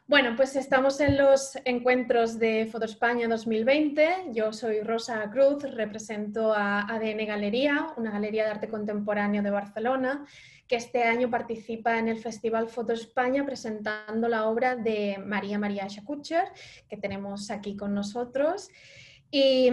Bueno, pues estamos en los encuentros de Foto España 2020. Yo soy Rosa Cruz, represento a ADN Galería, una galería de arte contemporáneo de Barcelona, que este año participa en el Festival Foto España presentando la obra de María María Schacutcher, que tenemos aquí con nosotros. Y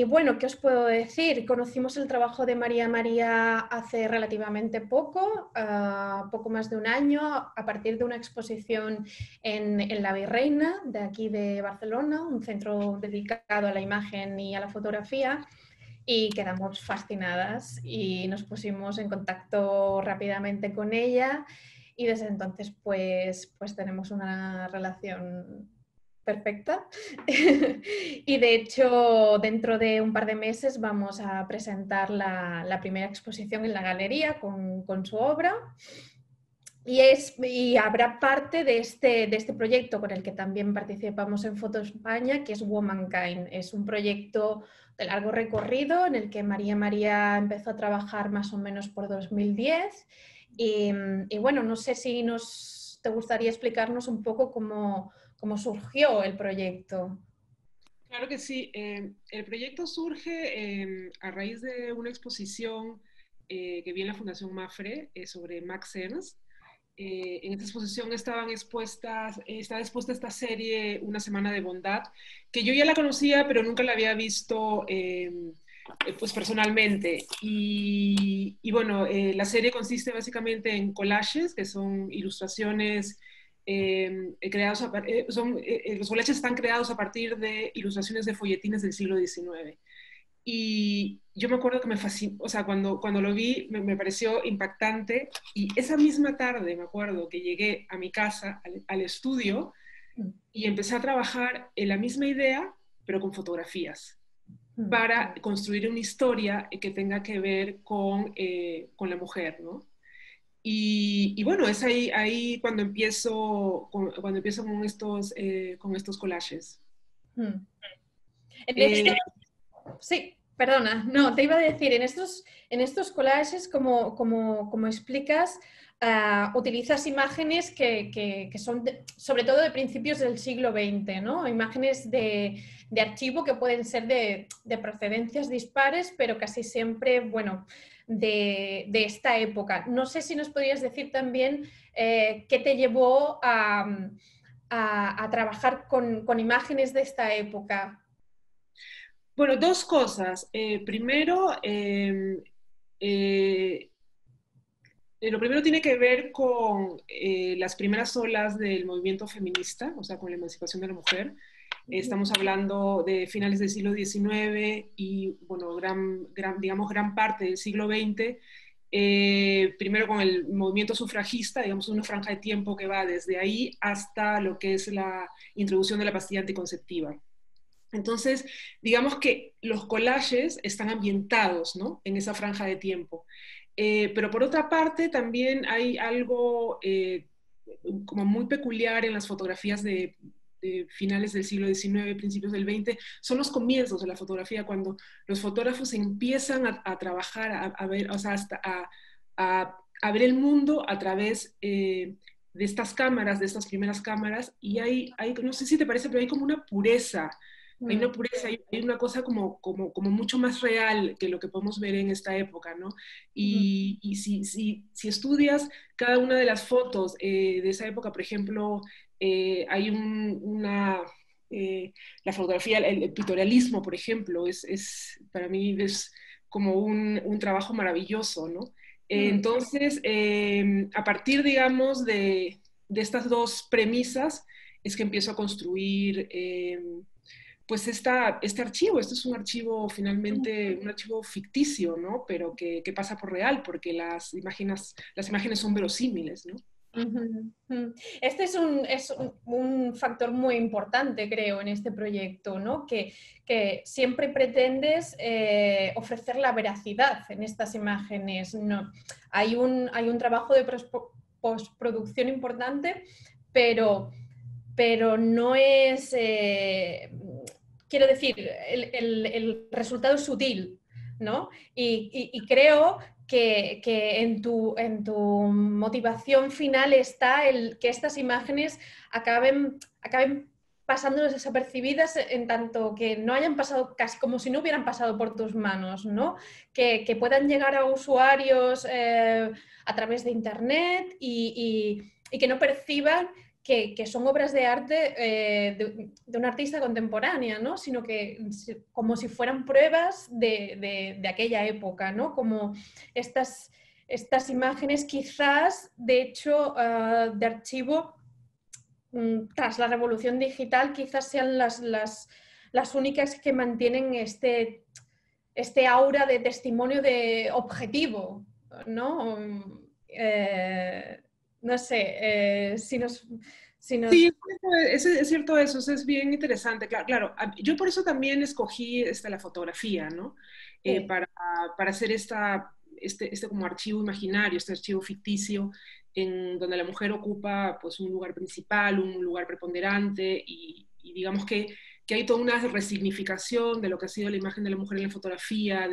bueno, ¿qué os puedo decir? Conocimos el trabajo de María María hace relativamente poco, poco más de un año, a partir de una exposición en La Virreina, de aquí de Barcelona, un centro dedicado a la imagen y a la fotografía, y quedamos fascinadas y nos pusimos en contacto rápidamente con ella y desde entonces pues tenemos una relación perfecta. Y de hecho, dentro de un par de meses vamos a presentar la primera exposición en la galería con su obra. Y habrá parte de este proyecto con el que también participamos en Foto España, que es Womankind. Es un proyecto de largo recorrido en el que María María empezó a trabajar más o menos por 2010. Y bueno, no sé si te gustaría explicarnos un poco cómo surgió el proyecto. Claro que sí. El proyecto surge a raíz de una exposición que vi en la Fundación Mafre sobre Max Ernst. En esta exposición estaba expuesta esta serie Una semana de bondad, que yo ya la conocía, pero nunca la había visto pues personalmente. Y bueno, la serie consiste básicamente en collages, que son ilustraciones creados los collages están creados a partir de ilustraciones de folletines del siglo XIX. Y yo me acuerdo que me fascinó, o sea, cuando lo vi me pareció impactante. Y esa misma tarde me acuerdo que llegué a mi casa, al estudio, y empecé a trabajar en la misma idea, pero con fotografías, para construir una historia que tenga que ver con la mujer, ¿no? Y bueno, es ahí cuando empiezo con estos collages. En Eh, Sí, perdona, no, te iba a decir, en estos collages, como explicas, utilizas imágenes que son sobre todo de principios del siglo XX, ¿no? Imágenes de archivo que pueden ser de procedencias dispares, pero casi siempre, bueno, de esta época. No sé si nos podrías decir también qué te llevó a trabajar con imágenes de esta época. bueno, dos cosas. Primero, eh, lo primero tiene que ver con las primeras olas del movimiento feminista, o sea, con la emancipación de la mujer. Estamos hablando de finales del siglo XIX y, bueno, digamos, gran parte del siglo XX. Primero con el movimiento sufragista, digamos, una franja de tiempo que va desde ahí hasta lo que es la introducción de la pastilla anticonceptiva. Entonces, digamos que los collages están ambientados, ¿no?, en esa franja de tiempo. Pero por otra parte, también hay algo como muy peculiar en las fotografías de finales del siglo XIX, principios del XX, son los comienzos de la fotografía, cuando los fotógrafos empiezan a trabajar, a ver, o sea, a ver el mundo a través de estas cámaras, de estas primeras cámaras, y no sé si te parece, pero hay como una pureza, hay Mm. una pureza, hay una cosa como mucho más real que lo que podemos ver en esta época, ¿no? Y si estudias cada una de las fotos de esa época, por ejemplo, hay la fotografía, el pictorialismo, por ejemplo, para mí es como un trabajo maravilloso, ¿no? Mm. Entonces, a partir, digamos, de estas dos premisas, es que empiezo a construir pues este archivo. Este es un archivo finalmente, un archivo ficticio, ¿no? Pero que pasa por real, porque las imágenes son verosímiles, ¿no? Ujú, ujú. Este es un factor muy importante, creo, en este proyecto, ¿no? Que siempre pretendes ofrecer la veracidad en estas imágenes. No, hay un trabajo de postproducción importante, pero no es, quiero decir, el resultado es sutil, ¿no? Y creo que en tu motivación final está el que estas imágenes acaben pasando desapercibidas, en tanto que no hayan pasado, casi como si no hubieran pasado por tus manos, ¿no? Que puedan llegar a usuarios a través de internet y que no perciban que son obras de arte de una artista contemporánea, ¿no? Sino que como si fueran pruebas de aquella época, ¿no? Como estas imágenes quizás, de hecho, de archivo, tras la revolución digital, quizás sean las únicas que mantienen este aura de testimonio de objetivo, ¿no? No sé, si nos... Sí, es cierto eso, es bien interesante. Claro, claro, yo por eso también escogí la fotografía, ¿no? Sí. Para hacer este como archivo imaginario, este archivo ficticio, en donde la mujer ocupa pues un lugar principal, un lugar preponderante, y digamos que hay toda una resignificación de lo que ha sido la imagen de la mujer en la fotografía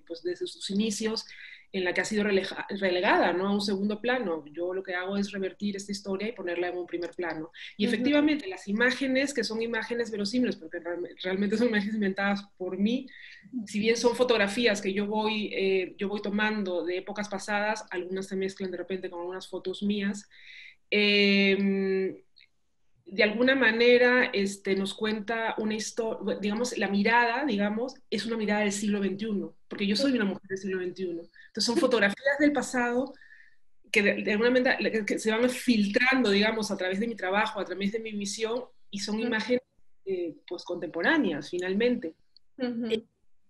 pues, desde sus inicios, en la que ha sido relegada, ¿no? A un segundo plano. Yo lo que hago es revertir esta historia y ponerla en un primer plano. Y efectivamente, las imágenes, que son imágenes verosímiles, porque realmente son imágenes inventadas por mí, si bien son fotografías que yo voy tomando de épocas pasadas, algunas se mezclan de repente con algunas fotos mías, de alguna manera nos cuenta una historia, digamos, la mirada, digamos, es una mirada del siglo XXI, porque yo soy una mujer del siglo XXI. Entonces son fotografías del pasado que de alguna manera que se van filtrando, digamos, a través de mi trabajo, a través de mi misión, y son imágenes pues contemporáneas, finalmente.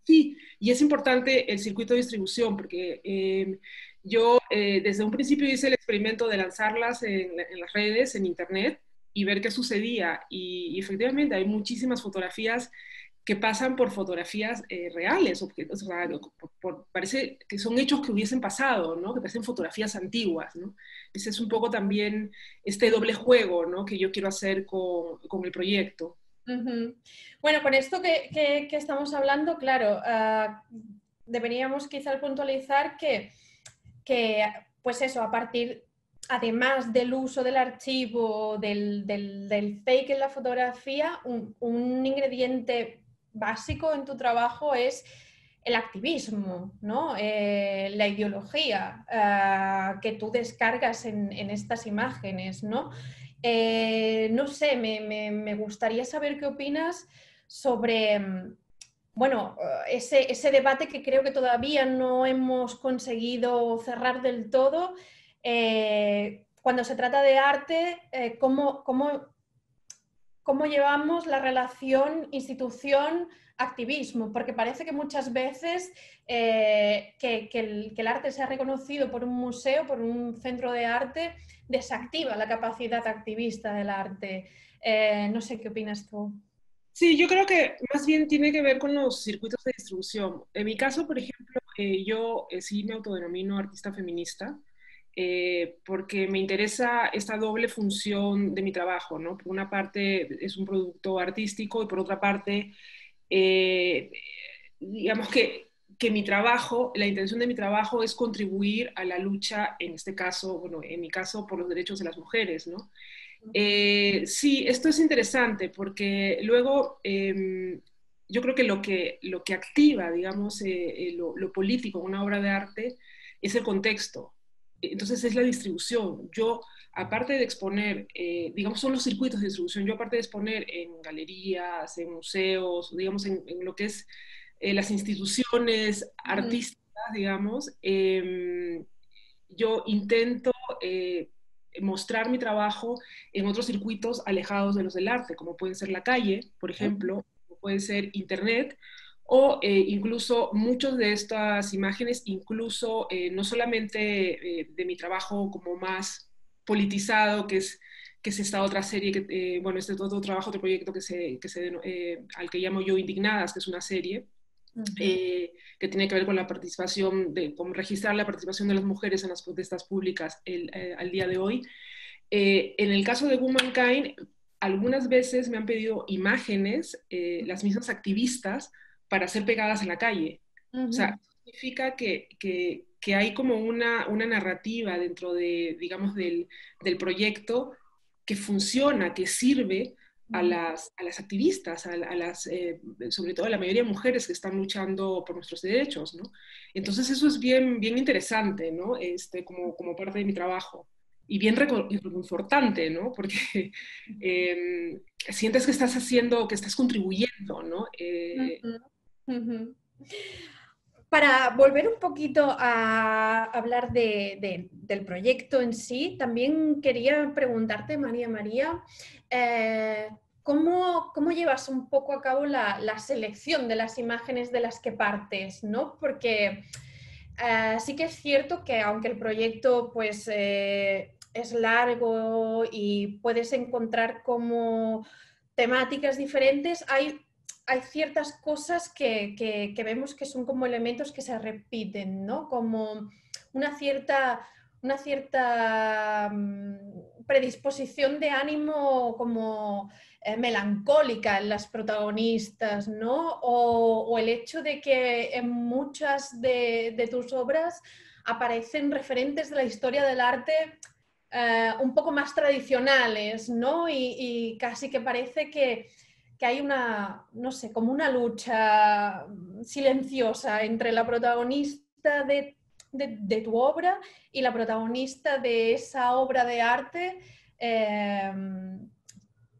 Sí, y es importante el circuito de distribución, porque yo desde un principio hice el experimento de lanzarlas en las redes, en internet, y ver qué sucedía. Y efectivamente hay muchísimas fotografías que pasan por fotografías reales, o sea, parece que son hechos que hubiesen pasado, ¿no? Que parecen fotografías antiguas, ¿no? Ese es un poco también este doble juego, ¿no? Que yo quiero hacer con el proyecto. Bueno, con esto que estamos hablando, claro, deberíamos quizás puntualizar que, pues eso, a partir, además del uso del archivo, del fake en la fotografía, un ingrediente básico en tu trabajo es el activismo, ¿no? La ideología que tú descargas en estas imágenes, ¿no? No sé, me gustaría saber qué opinas sobre, bueno, ese debate que creo que todavía no hemos conseguido cerrar del todo. Cuando se trata de arte, ¿cómo llevamos la relación institución-activismo? Porque parece que muchas veces que el arte sea reconocido por un museo, por un centro de arte, desactiva la capacidad activista del arte. No sé qué opinas tú. Sí, yo creo que más bien tiene que ver con los circuitos de distribución. En mi caso, por ejemplo, yo sí me autodenomino artista feminista, porque me interesa esta doble función de mi trabajo, ¿no? Por una parte es un producto artístico y por otra parte, eh, digamos que mi trabajo, la intención de mi trabajo es contribuir a la lucha, en este caso, bueno, en mi caso, por los derechos de las mujeres, ¿no? Sí, esto es interesante porque luego yo creo que lo que activa, digamos, lo político en una obra de arte es el contexto. Entonces es la distribución. Yo, aparte de exponer, digamos, son los circuitos de distribución. Yo, aparte de exponer en galerías, en museos, digamos, en lo que es las instituciones artísticas, digamos, yo intento mostrar mi trabajo en otros circuitos alejados de los del arte, como pueden ser la calle, por ejemplo, o puede ser internet, o incluso muchas de estas imágenes, incluso no solamente de mi trabajo como más politizado, que es esta otra serie, bueno, este otro trabajo, otro proyecto al que llamo yo Indignadas, que es una serie, que tiene que ver con la participación, con registrar la participación de las mujeres en las protestas públicas al día de hoy. En el caso de Womankind, algunas veces me han pedido imágenes, las mismas activistas, para ser pegadas en la calle. O sea, significa que hay como una narrativa dentro de, digamos, del proyecto que funciona, que sirve a las activistas, sobre todo a la mayoría de mujeres que están luchando por nuestros derechos, ¿no? Entonces eso es bien, bien interesante, ¿no? Como parte de mi trabajo. Y bien reconfortante, ¿no? Porque sientes que estás haciendo, que estás contribuyendo, ¿no? Ujú, ujú. Para volver un poquito a hablar del proyecto en sí, también quería preguntarte, María María, eh, ¿cómo llevas un poco a cabo la selección de las imágenes de las que partes, ¿no? Porque sí que es cierto que aunque el proyecto pues, es largo y puedes encontrar como temáticas diferentes, hay ciertas cosas que vemos que son como elementos que se repiten, ¿no? Como una cierta, predisposición de ánimo como melancólica en las protagonistas, ¿no? O el hecho de que en muchas de tus obras aparecen referentes de la historia del arte un poco más tradicionales, ¿no? Y casi que parece que hay una, no sé, como una lucha silenciosa entre la protagonista de tu obra y la protagonista de esa obra de arte eh,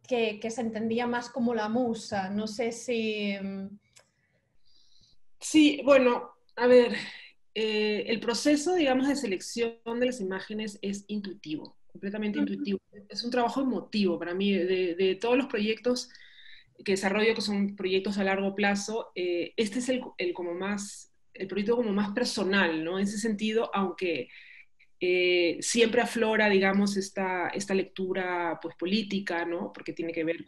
que se entendía más como la musa. No sé si... Sí, bueno, a ver, el proceso, digamos, de selección de las imágenes es intuitivo, completamente intuitivo. Es un trabajo emotivo para mí, de todos los proyectos que desarrollo, que son proyectos a largo plazo, este es el proyecto como más personal, ¿no? En ese sentido, aunque siempre aflora, digamos, esta lectura, pues, política, ¿no? Porque tiene que ver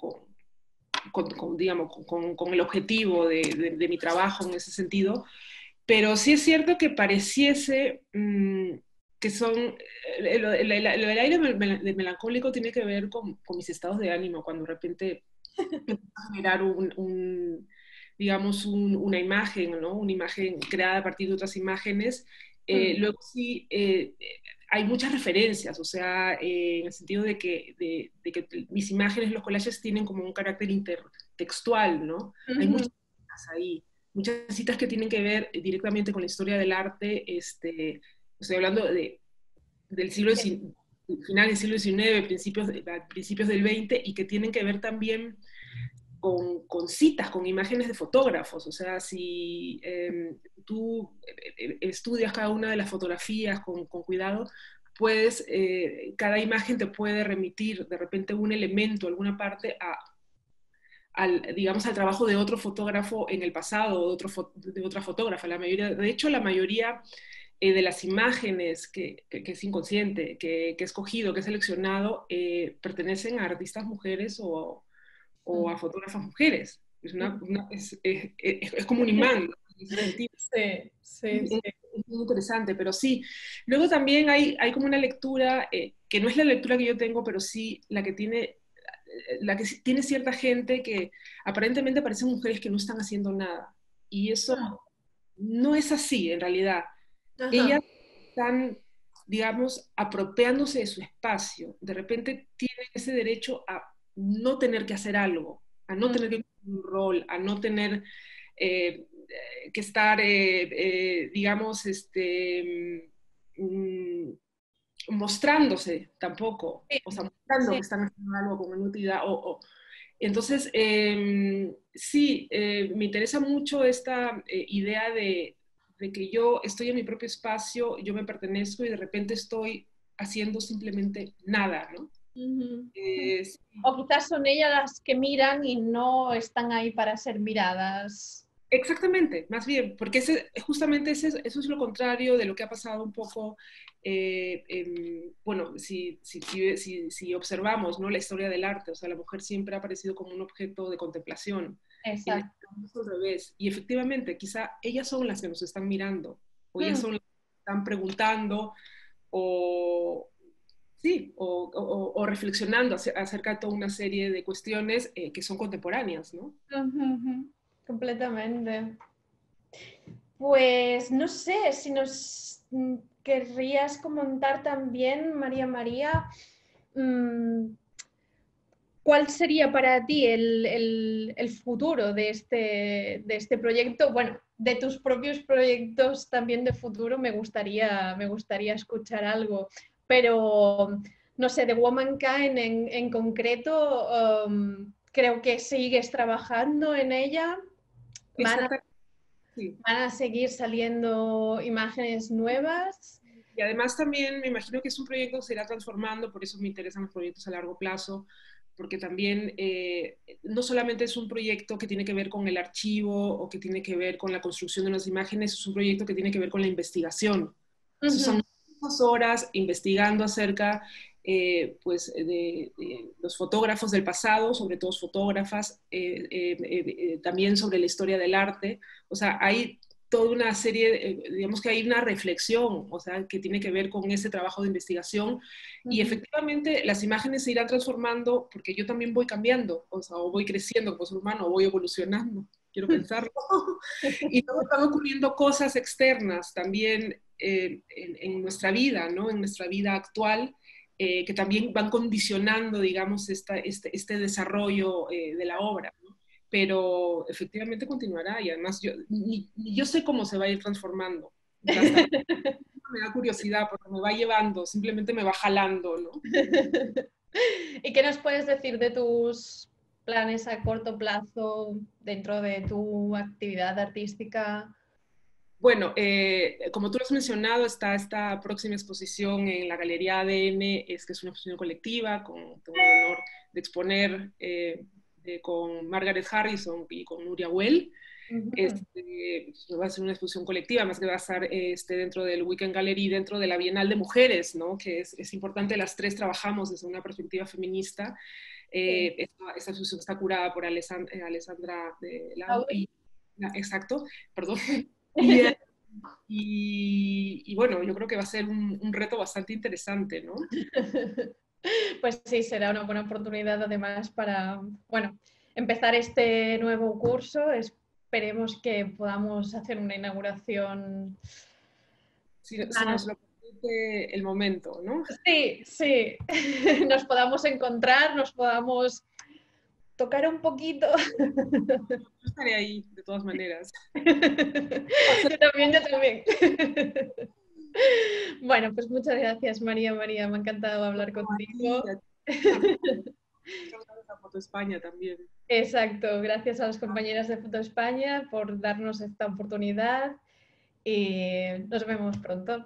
digamos, con el objetivo de mi trabajo en ese sentido, pero sí es cierto que pareciese que son, lo del aire melancólico tiene que ver con mis estados de ánimo, cuando de repente empiezo a generar digamos, una imagen, ¿no? Una imagen creada a partir de otras imágenes. Luego sí, hay muchas referencias, o sea, en el sentido de que mis imágenes, los collages, tienen como un carácter intertextual, ¿no? Hay muchas citas ahí, muchas citas que tienen que ver directamente con la historia del arte. Estoy hablando del final del siglo XIX, principios del XX, y que tienen que ver también con citas, con imágenes de fotógrafos. O sea, si tú estudias cada una de las fotografías con cuidado, cada imagen te puede remitir de repente un elemento, alguna parte, digamos, al trabajo de otro fotógrafo en el pasado, o de otra fotógrafa. De hecho, la mayoría de las imágenes que es inconsciente, que he escogido, que he seleccionado, pertenecen a artistas mujeres o a fotógrafas mujeres. Es como un imán, ¿no? En ese sentido. Sí, sí, sí. Es muy interesante, pero sí. Luego también hay como una lectura, que no es la lectura que yo tengo, pero sí la que tiene cierta gente que aparentemente parecen mujeres que no están haciendo nada. Y eso no es así, en realidad. Ajá. Ellas están, digamos, apropiándose de su espacio. De repente tienen ese derecho a no tener que hacer algo, a no tener que cumplir un rol, a no tener eh, que estar, digamos, mostrándose tampoco, o sea, mostrando Sí, que están haciendo algo con una utilidad. Entonces, sí, me interesa mucho esta idea de que yo estoy en mi propio espacio, yo me pertenezco y de repente estoy haciendo simplemente nada, ¿no? ujú. Sí. O quizás son ellas las que miran y no están ahí para ser miradas. Exactamente, más bien, porque justamente eso es lo contrario de lo que ha pasado un poco, bueno, si observamos, ¿no? La historia del arte, o sea, la mujer siempre ha aparecido como un objeto de contemplación. En este Exacto. caso es al revés. Y efectivamente, quizá ellas son las que nos están mirando, o ellas Mm. son las que están preguntando, o sí, o reflexionando acerca de toda una serie de cuestiones que son contemporáneas, ¿no? Ujú, ujú. Completamente. Pues no sé si nos querrías comentar también, María, mm, ¿cuál sería para ti el futuro de este proyecto? Bueno, de tus propios proyectos también de futuro me gustaría escuchar algo, pero no sé, de Womankind en concreto, creo que sigues trabajando en ella. ¿Van a, Exactamente. Sí. van a seguir saliendo imágenes nuevas? Y además también me imagino que es un proyecto que se irá transformando, por eso me interesan los proyectos a largo plazo, porque también no solamente es un proyecto que tiene que ver con el archivo o que tiene que ver con la construcción de unas imágenes, es un proyecto que tiene que ver con la investigación. Entonces Ujú, son muchas horas investigando acerca pues, de los fotógrafos del pasado, sobre todo fotógrafas, también sobre la historia del arte. O sea, hay toda una serie, digamos que hay una reflexión, o sea, que tiene que ver con ese trabajo de investigación y ujú. efectivamente las imágenes se irán transformando porque yo también voy cambiando, o sea, o voy creciendo como ser humano, o voy evolucionando, quiero pensarlo, y luego están ocurriendo cosas externas también en nuestra vida, ¿no? En nuestra vida actual, que también van condicionando, digamos, este desarrollo de la obra, ¿no? Pero efectivamente continuará y además ni yo sé cómo se va a ir transformando. Hasta me da curiosidad porque me va llevando, simplemente me va jalando, ¿no? ¿Y qué nos puedes decir de tus planes a corto plazo dentro de tu actividad artística? Bueno, como tú lo has mencionado, está esta próxima exposición en la Galería ADN, que es una exposición colectiva, tengo el honor de exponer con Margaret Harrison y con Nuria Well. Ujú. Va a ser una exposición colectiva, más que va a estar dentro del Weekend Gallery, dentro de la Bienal de Mujeres, ¿no? Que es importante, las tres trabajamos desde una perspectiva feminista. Sí. Esta exposición está curada por Alessandra de Ah, Lamo, bueno. exacto, perdón. Y, y, bueno, yo creo que va a ser un reto bastante interesante, ¿no? Pues sí, será una buena oportunidad además para, bueno, empezar este nuevo curso. Esperemos que podamos hacer una inauguración. Si nos lo permite el momento, ¿no? Sí, sí, nos podamos encontrar, nos podamos tocar un poquito. Yo estaré ahí, de todas maneras. Yo también, yo también. Bueno, pues muchas gracias, María. Me ha encantado hablar contigo. A ti, muchas gracias a Foto España también. Exacto, gracias a las compañeras de Foto España por darnos esta oportunidad y nos vemos pronto.